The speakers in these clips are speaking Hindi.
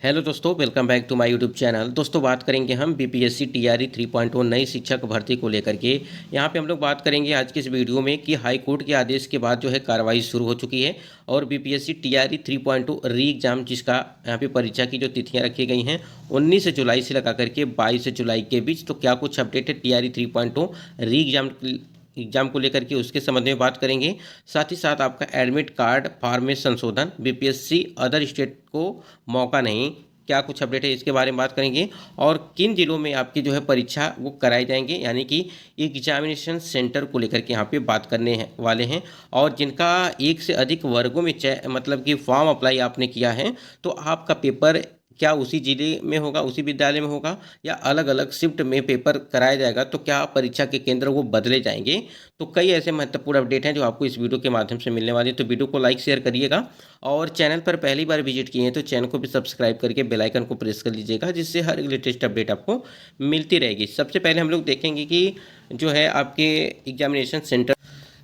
हेलो दोस्तों, welcome back to my YouTube channel. दोस्तों, बात करेंगे हम बीपीएससी टीआरई 3.0 नई शिक्षक भर्ती को लेकर के। यहाँ पे हम लोग बात करेंगे आज की इस वीडियो में कि हाई कोर्ट के आदेश के बाद जो है कार्रवाई शुरू हो चुकी है और बीपीएससी टीआरई 3.0 री एग्जाम जिसका यहाँ पे परीक्षा की जो तिथियाँ रखी गई हैं 19 जुलाई से लगा करके 22 जुलाई के बीच। तो क्या कुछ अपडेट है टीआरई 3.0 री एग्जाम को लेकर के, उसके संबंध में बात करेंगे। साथ ही साथ आपका एडमिट कार्ड फॉर्म में संशोधन, बीपीएससी अदर स्टेट को मौका नहीं, क्या कुछ अपडेट है इसके बारे में बात करेंगे। और किन जिलों में आपकी जो है परीक्षा वो कराई जाएंगे, यानी कि एग्जामिनेशन सेंटर को लेकर के यहाँ पे बात करने वाले हैं। और जिनका एक से अधिक वर्गों में मतलब कि फॉर्म अप्लाई आपने किया है तो आपका पेपर क्या उसी जिले में होगा, उसी विद्यालय में होगा, या अलग अलग शिफ्ट में पेपर कराया जाएगा, तो क्या परीक्षा के केंद्र वो बदले जाएंगे। तो कई ऐसे महत्वपूर्ण अपडेट हैं जो आपको इस वीडियो के माध्यम से मिलने वाले हैं। तो वीडियो को लाइक शेयर करिएगा और चैनल पर पहली बार विजिट किए हैं तो चैनल को भी सब्सक्राइब करके बेल आइकन को प्रेस कर लीजिएगा, जिससे हर लेटेस्ट अपडेट आपको मिलती रहेगी। सबसे पहले हम लोग देखेंगे कि जो है आपके एग्जामिनेशन सेंटर,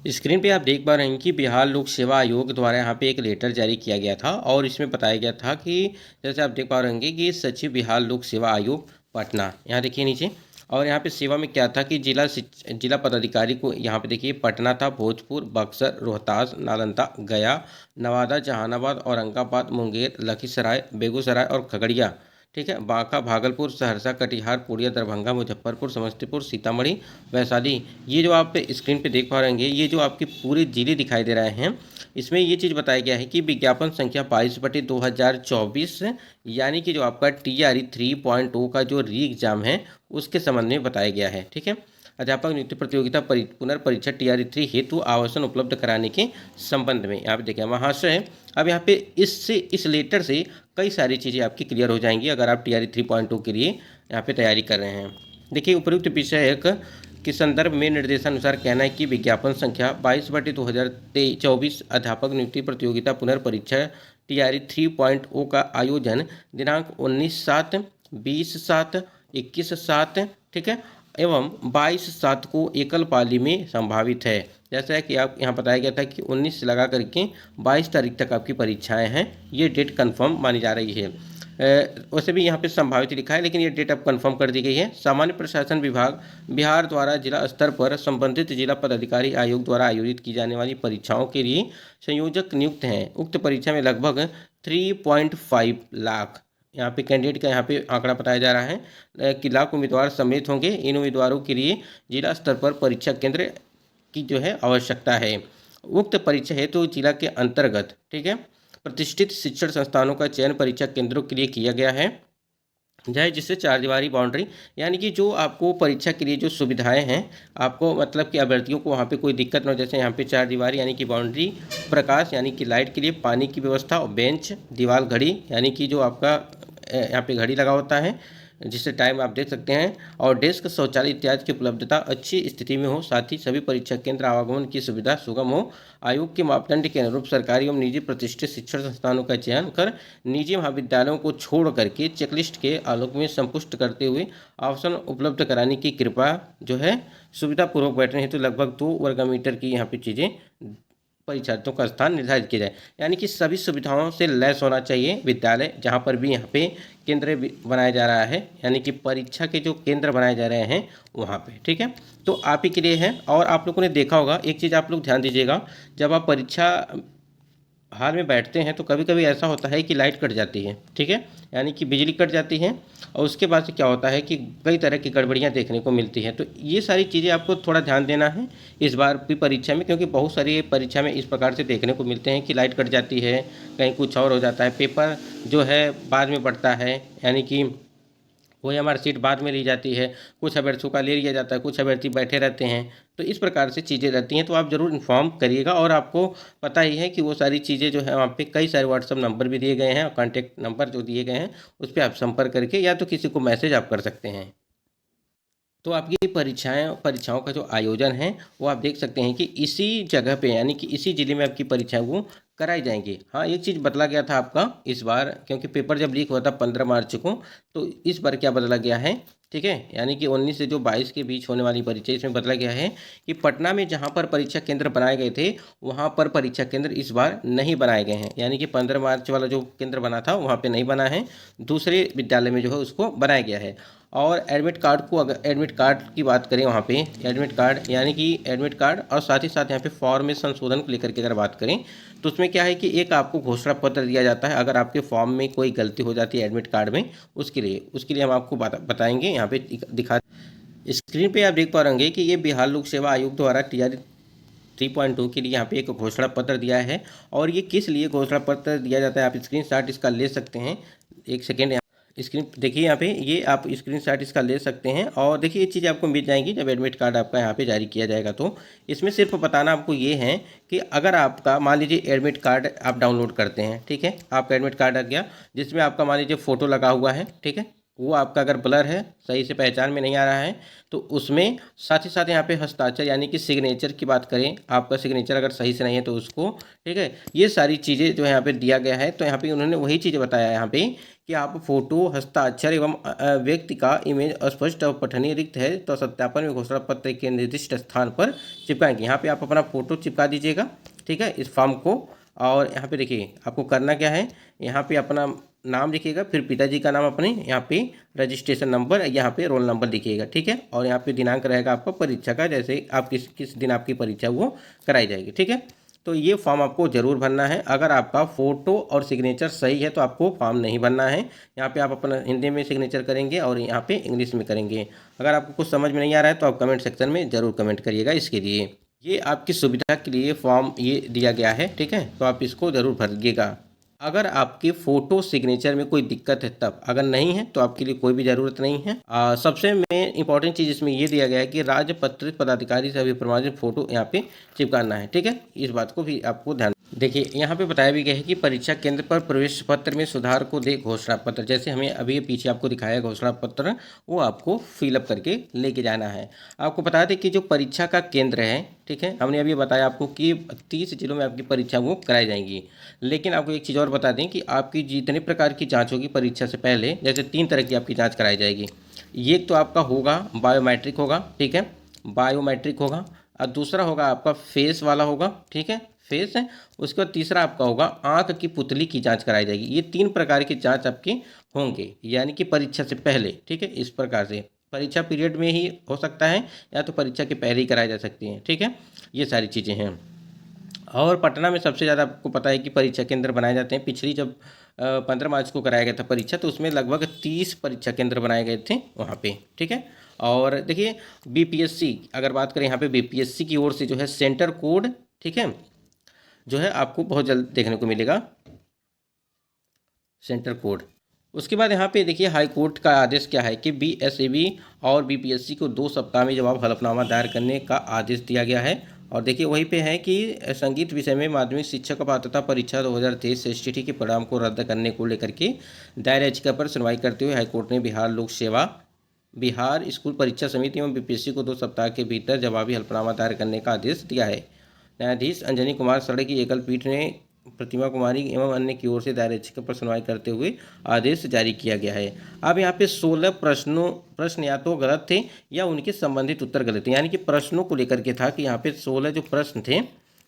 स्क्रीन पे आप देख पा रहे हैं कि बिहार लोक सेवा आयोग द्वारा यहाँ पे एक लेटर जारी किया गया था और इसमें बताया गया था कि जैसे आप देख पा रहे होंगे कि सचिव बिहार लोक सेवा आयोग पटना, यहाँ देखिए नीचे। और यहाँ पे सेवा में क्या था कि जिला पदाधिकारी को यहाँ पे देखिए पटना था, भोजपुर, बक्सर, रोहतास, नालंदा, गया, नवादा, जहानाबाद, औरंगाबाद, मुंगेर, लखीसराय, बेगूसराय और खगड़िया। ठीक है, बांका, भागलपुर, सहरसा, कटिहार, पूर्णिया, दरभंगा, मुजफ्फरपुर, समस्तीपुर, सीतामढ़ी, वैशाली। ये जो आप स्क्रीन पे देख पा रहे हैं ये जो आपके पूरे जिले दिखाई दे रहे हैं, इसमें ये चीज़ बताया गया है कि विज्ञापन संख्या 22/2024 यानी कि जो आपका टीआरई 3.0 का जो री एग्जाम है उसके संबंध में बताया गया है। ठीक है, अध्यापक नियुक्ति प्रतियोगिता पुनर्परीक्षा टीआरई 3 हेतु आवासन उपलब्ध कराने के संबंध में यहाँ पे देखिए महाशय। अब यहाँ पे इस लेटर से कई सारी चीज़ें आपकी क्लियर हो जाएंगी अगर आप टीआरई 3.0 के लिए यहाँ पे तैयारी कर रहे हैं। देखिए, उपयुक्त विषय के संदर्भ में निर्देशानुसार कहना है कि विज्ञापन संख्या 22/2024 अध्यापक नियुक्ति प्रतियोगिता पुनर्परीक्षा टीआरई 3.0 का आयोजन दिनांक 19/7, 20/7, 21/7, ठीक है, एवं 22/7 को एकल पाली में संभावित है। जैसा है कि आप यहाँ बताया गया था कि 19 से लगा करके 22 तारीख तक आपकी परीक्षाएं हैं, ये डेट कंफर्म मानी जा रही है। वैसे भी यहाँ पे संभावित लिखा है लेकिन ये डेट अब कंफर्म कर दी गई है। सामान्य प्रशासन विभाग बिहार द्वारा जिला स्तर पर संबंधित जिला पदाधिकारी आयोग द्वारा आयोजित की जाने वाली परीक्षाओं के लिए संयोजक नियुक्त हैं। उक्त परीक्षा में लगभग 3.5 लाख यहाँ पे कैंडिडेट का यहाँ पे आंकड़ा बताया जा रहा है कि लाख उम्मीदवार सम्मिलित होंगे। इन उम्मीदवारों के लिए जिला स्तर पर परीक्षा केंद्र की जो है आवश्यकता है। उक्त परीक्षा हेतु जिला के अंतर्गत, ठीक है, प्रतिष्ठित शिक्षण संस्थानों का चयन परीक्षा केंद्रों के लिए किया गया है, चाहे जिससे चार दीवारी बाउंड्री, यानी कि जो आपको परीक्षा के लिए जो सुविधाएं हैं आपको, मतलब कि अभ्यर्थियों को वहाँ पे कोई दिक्कत न हो। जैसे यहाँ पे चार दीवारी यानी कि बाउंड्री, प्रकाश यानी कि लाइट के लिए, पानी की व्यवस्था, और बेंच, दीवार घड़ी यानी कि जो आपका यहाँ पे घड़ी लगा होता है जिससे टाइम आप देख सकते हैं, और डेस्क, शौचालय इत्यादि की उपलब्धता अच्छी स्थिति में हो। साथ ही सभी परीक्षा केंद्र आवागमन की सुविधा सुगम हो। आयोग के मापदंड के अनुरूप सरकारी एवं निजी प्रतिष्ठित शिक्षण संस्थानों का चयन कर निजी महाविद्यालयों को छोड़ करके चेकलिस्ट के आलोक में संपुष्ट करते हुए आवासन उपलब्ध कराने की कृपा जो है सुविधापूर्वक बैठने हेतु लगभग 2 वर्ग मीटर की यहाँ पे चीज़ें परीक्षार्थियों का स्थान निर्धारित किया जाए। यानी कि सभी सुविधाओं से लैस होना चाहिए विद्यालय जहाँ पर भी यहाँ पे केंद्र बनाया जा रहा है, यानी कि परीक्षा के जो केंद्र बनाए जा रहे हैं वहाँ पे। ठीक है, तो आप ही के लिए है। और आप लोगों ने देखा होगा, एक चीज़ आप लोग ध्यान दीजिएगा, जब आप परीक्षा हाल में बैठते हैं तो कभी कभी ऐसा होता है कि लाइट कट जाती है, ठीक है, यानी कि बिजली कट जाती है, और उसके बाद से क्या होता है कि कई तरह की गड़बड़ियाँ देखने को मिलती हैं। तो ये सारी चीज़ें आपको थोड़ा ध्यान देना है इस बार की परीक्षा में, क्योंकि बहुत सारी परीक्षा में इस प्रकार से देखने को मिलते हैं कि लाइट कट जाती है, कहीं कुछ और हो जाता है, पेपर जो है बाद में बढ़ता है, यानी कि वही हमारी सीट बाद में ली जाती है, कुछ अभ्यर्थियों का ले लिया जाता है, कुछ अभ्यर्थी बैठे रहते हैं। तो इस प्रकार से चीज़ें रहती हैं, तो आप ज़रूर इन्फॉर्म करिएगा। और आपको पता ही है कि वो सारी चीज़ें जो है वहाँ पे कई सारे व्हाट्सअप नंबर भी दिए गए हैं और कॉन्टैक्ट नंबर जो दिए गए हैं उस पर आप संपर्क करके या तो किसी को मैसेज आप कर सकते हैं। तो आपकी परीक्षाओं का जो आयोजन है वो आप देख सकते हैं कि इसी जगह पे, यानी कि इसी ज़िले में आपकी परीक्षाएं वो कराई जाएंगी। हाँ, एक चीज़ बदला गया था आपका इस बार, क्योंकि पेपर जब लीक हुआ था 15 मार्च को, तो इस बार क्या बदला गया है, ठीक है। यानी कि 19 से जो 22 के बीच होने वाली परीक्षा, इसमें बदला गया है कि पटना में जहां पर परीक्षा केंद्र बनाए गए थे वहां पर परीक्षा केंद्र इस बार नहीं बनाए गए हैं। यानी कि 15 मार्च वाला जो केंद्र बना था वहां पे नहीं बना है, दूसरे विद्यालय में जो है उसको बनाया गया है। और एडमिट कार्ड को, अगर एडमिट कार्ड की बात करें वहाँ पे एडमिट कार्ड, यानी कि एडमिट कार्ड और साथ ही साथ यहाँ पे फॉर्म में संशोधन को लेकर के अगर बात करें तो उसमें क्या है कि एक आपको घोषणा पत्र दिया जाता है अगर आपके फॉर्म में कोई गलती हो जाती है एडमिट कार्ड में, उसके लिए हम आपको बताएंगे। यहाँ पे दिखा स्क्रीन पे आप देख पा रहेंगे कि ये बिहार लोक सेवा आयोग द्वारा टीआरई 3.2 के लिए यहाँ पे एक घोषणा पत्र दिया है। और ये किस लिए घोषणा पत्र दिया जाता है, आप स्क्रीनशॉट इसका ले सकते हैं। एक सेकेंड, स्क्रीन देखिए यहाँ पे, ये आप स्क्रीनशॉट इसका ले सकते हैं। और देखिए ये चीज़ आपको मिल जाएंगी जब एडमिट कार्ड आपका यहाँ पे जारी किया जाएगा। तो इसमें सिर्फ बताना आपको ये है कि अगर आपका मान लीजिए एडमिट कार्ड आप डाउनलोड करते हैं, ठीक है, आपका एडमिट कार्ड आ गया जिसमें आपका मान लीजिए फ़ोटो लगा हुआ है, ठीक है, वो आपका अगर ब्लर है, सही से पहचान में नहीं आ रहा है, तो उसमें साथ ही साथ यहाँ पे हस्ताक्षर यानी कि सिग्नेचर की बात करें, आपका सिग्नेचर अगर सही से नहीं है तो उसको, ठीक है, ये सारी चीज़ें जो यहाँ पे दिया गया है। तो यहाँ पे उन्होंने वही चीज़ बताया यहाँ पे कि आप फोटो, हस्ताक्षर एवं व्यक्ति का इमेज अस्पष्ट और पठनीय रिक्त है तो सत्यापन में घोषणा पत्र के निर्दिष्ट स्थान पर चिपकाएंगे। यहाँ पे आप अपना फोटो चिपका दीजिएगा, ठीक है, इस फॉर्म को। और यहाँ पे देखिए आपको करना क्या है, यहाँ पे अपना नाम लिखिएगा, फिर पिताजी का नाम अपने, यहाँ पे रजिस्ट्रेशन नंबर, यहाँ पे रोल नंबर लिखिएगा, ठीक है। और यहाँ पे दिनांक रहेगा आपका परीक्षा का, जैसे आप किस दिन आपकी परीक्षा वो कराई जाएगी, ठीक है। तो ये फॉर्म आपको ज़रूर भरना है। अगर आपका फ़ोटो और सिग्नेचर सही है तो आपको फॉर्म नहीं भरना है। यहाँ पे आप अपना हिंदी में सिग्नेचर करेंगे और यहाँ पे इंग्लिश में करेंगे। अगर आपको कुछ समझ में नहीं आ रहा है तो आप कमेंट सेक्शन में ज़रूर कमेंट करिएगा। इसके लिए ये आपकी सुविधा के लिए फॉर्म ये दिया गया है, ठीक है, तो आप इसको ज़रूर भरिएगा। अगर आपके फ़ोटो सिग्नेचर में कोई दिक्कत है तब, अगर नहीं है तो आपके लिए कोई भी ज़रूरत नहीं है। सबसे मेन इंपॉर्टेंट चीज़ इसमें ये दिया गया है कि राजपत्रित पदाधिकारी से अभी प्रमाणित फ़ोटो यहाँ पे चिपकाना है, ठीक है, इस बात को भी आपको ध्यान। देखिए यहाँ पे बताया भी गया है कि परीक्षा केंद्र पर प्रवेश पत्र में सुधार को दे घोषणा पत्र, जैसे हमें अभी पीछे आपको दिखाया घोषणा पत्र, वो आपको फिलअप करके लेके जाना है। आपको बता दें कि जो परीक्षा का केंद्र है, ठीक है, हमने अभी बताया आपको कि 30 जिलों में आपकी परीक्षा वो कराई जाएंगी। लेकिन आपको एक चीज़ और बता दें कि आपकी जितने प्रकार की जांच होगी परीक्षा से पहले, जैसे 3 तरह की आपकी जांच कराई जाएगी। एक तो आपका होगा बायोमेट्रिक होगा, ठीक है, बायोमेट्रिक होगा, और दूसरा होगा आपका फेस वाला होगा, ठीक है, फेस है। उसके बाद तीसरा आपका होगा आंख की पुतली की जांच कराई जाएगी। ये 3 प्रकार की जांच आपके होंगे यानी कि परीक्षा से पहले, ठीक है। इस प्रकार से परीक्षा पीरियड में ही हो सकता है या तो परीक्षा के पहले ही कराई जा सकती हैं, ठीक है, ये सारी चीज़ें हैं। और पटना में सबसे ज़्यादा आपको पता है कि परीक्षा केंद्र बनाए जाते हैं। पिछली जब 15 मार्च को कराया गया था परीक्षा, तो उसमें लगभग 30 परीक्षा केंद्र बनाए गए थे वहाँ पे, ठीक है। और देखिए बीपीएससी अगर बात करें, यहाँ पे बीपीएससी की ओर से जो है सेंटर कोड, ठीक है, जो है आपको बहुत जल्द देखने को मिलेगा सेंटर कोड। उसके बाद यहाँ पे देखिए हाई कोर्ट का आदेश क्या है कि बीएसईबी और बीपीएससी को 2 सप्ताह में जवाब हलफनामा दायर करने का आदेश दिया गया है। और देखिए वहीं पे है कि संगीत विषय में माध्यमिक शिक्षक पात्रता परीक्षा 2023 एसटीटी के परिणाम को रद्द करने को लेकर के दायर याचिका पर सुनवाई करते हुए हाईकोर्ट ने बिहार स्कूल परीक्षा समिति एवं बीपीएससी को 2 सप्ताह के भीतर जवाबी हलफनामा दायर करने का आदेश दिया है। न्यायाधीश अंजनी कुमार सड़े की एकल पीठ ने प्रतिमा कुमारी एवं अन्य की ओर से दायर याचिका पर सुनवाई करते हुए आदेश जारी किया गया है। अब यहाँ पे 16 प्रश्न या तो गलत थे या उनके संबंधित उत्तर गलत थे, यानी कि प्रश्नों को लेकर के था कि यहाँ पे 16 जो प्रश्न थे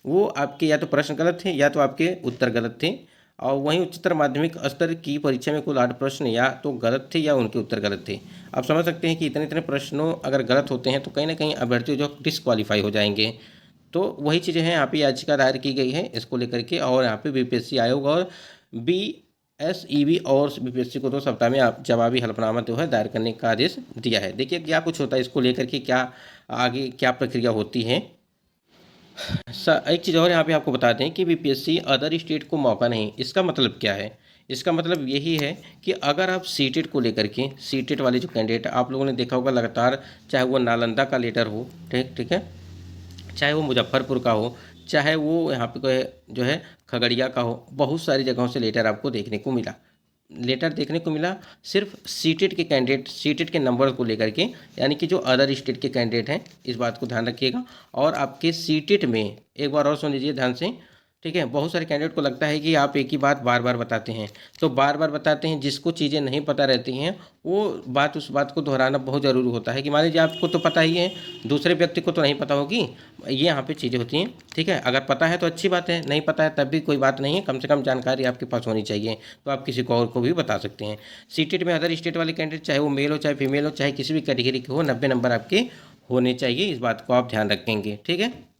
वो आपके या तो प्रश्न गलत थे या तो आपके उत्तर गलत थे। और वहीं उच्चतर माध्यमिक स्तर की परीक्षा में कुल 8 प्रश्न या तो गलत थे या उनके उत्तर गलत थे। आप समझ सकते हैं कि इतने प्रश्नों अगर गलत होते हैं तो कहीं ना कहीं अभ्यर्थी जो डिसक्वालीफाई हो जाएंगे। तो वही चीज़ें हैं, यहाँ पे याचिका दायर की गई है इसको लेकर के। और यहाँ पे बीपीएससी आयोग और बीएसईबी और बीपीएससी को 2 सप्ताह में आप जवाबी हलफनामा जो है दायर करने का आदेश दिया है। देखिए क्या कुछ होता है इसको लेकर के, क्या आगे क्या प्रक्रिया होती है। एक चीज़ और यहाँ पे आपको बता दें कि बीपीएससी अदर स्टेट को मौका नहीं, इसका मतलब क्या है? इसका मतलब यही है कि अगर आप सीटेट को लेकर के, सीटेट वाले जो कैंडिडेट आप लोगों ने देखा होगा लगातार, चाहे वो नालंदा का लेटर हो, ठीक है, चाहे वो मुजफ्फरपुर का हो, चाहे वो यहाँ पे जो है खगड़िया का हो, बहुत सारी जगहों से लेटर आपको देखने को मिला सिर्फ सीटेट के कैंडिडेट, सीटेट के नंबर को लेकर के, यानी कि जो अदर स्टेट के कैंडिडेट हैं, इस बात को ध्यान रखिएगा। और आपके सीटेट में एक बार और सुन लीजिए ध्यान से, ठीक है, बहुत सारे कैंडिडेट को लगता है कि आप एक ही बात बार बार बताते हैं, तो बार बार बताते हैं, जिसको चीज़ें नहीं पता रहती हैं वो उस बात को दोहराना बहुत ज़रूरी होता है कि मान लीजिए आपको तो पता ही है, दूसरे व्यक्ति को तो नहीं पता होगी, ये यहाँ पे चीज़ें होती हैं। ठीक है, अगर पता है तो अच्छी बात है, नहीं पता है तब भी कोई बात नहीं है, कम से कम जानकारी आपके पास होनी चाहिए, तो आप किसी को और को भी बता सकते हैं। सीटेट में अदर स्टेट वाले कैंडिडेट, चाहे वो मेल हो चाहे फीमेल हो चाहे किसी भी कैटेगरी के हो, 90 नंबर आपके होने चाहिए, इस बात को आप ध्यान रखेंगे। ठीक है।